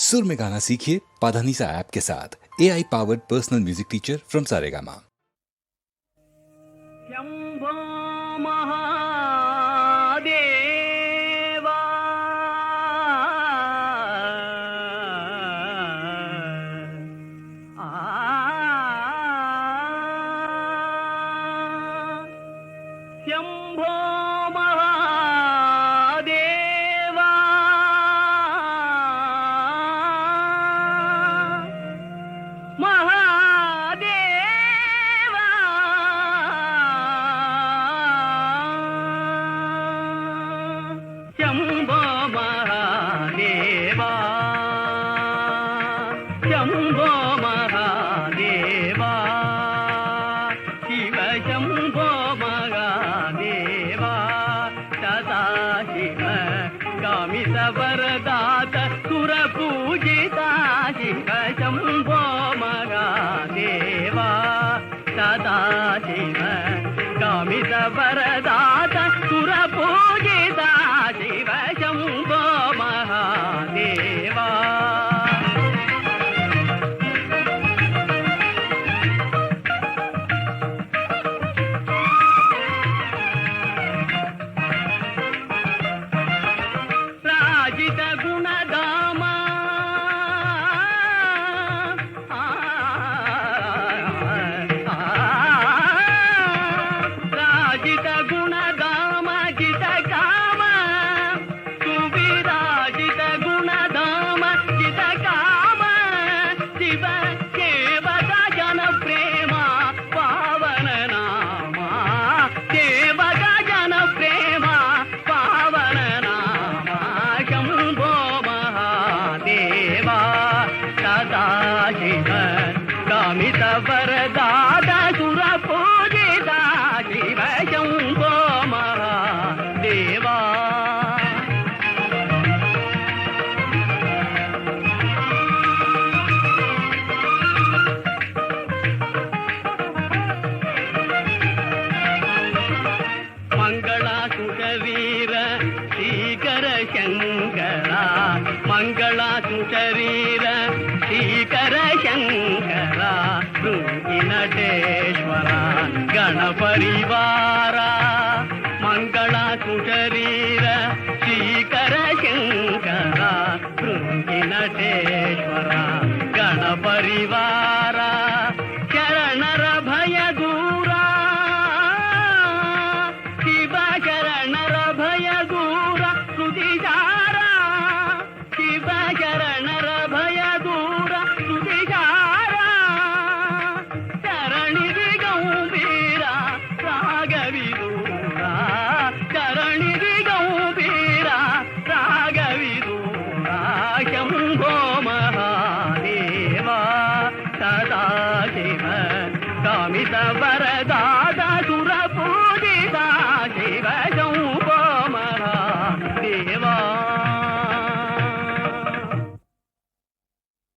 सुर में गाना सीखिए पाधानीसा ऐप के साथ। AI powered personal music teacher from Saregama. Shambho Mahadeva Shambho Mahadeva Mahadeva Shambho Mahadeva Shambho Mahadeva Shiva Shambho Mahadeva सदा शिव कामित वरदात सुर पूजिता शिव शंभो महादेवा सदा शिव कामित वरदात सुर पूजिता शिव शंभो महादेवा राजित गुणधाम राजित गुणधाम जित काम सुविराजित गुणधाम जित काम शिव सेवक जन प्रेम पावन नाम सेवक जन प्रेम पावन नाम शंभो महादेवा सदा शिव कामित वरदात सुर पूजिता शिव शंभो महादेवा मंगलासुरवीर श्रीकर शंकरा मंगलासुरवीर श्रीकर शंकरा नटेश्वरा गणपरिवारा मंगलासुरवीर श्रीकर शंकरा नटेश्वरा गणपरिवारा शरणर भय दूरा शिव शरणर भय दूर स्तुतिचारा शिव शरणर भय दूर स्तुतिचारा शरणिधि गंभीरा रागविदूरा शरणिधि गंभीरा रागविदूरा शंभो महादेवा सदा शिव कामित वरदात सुर पूजिता शिव शंभो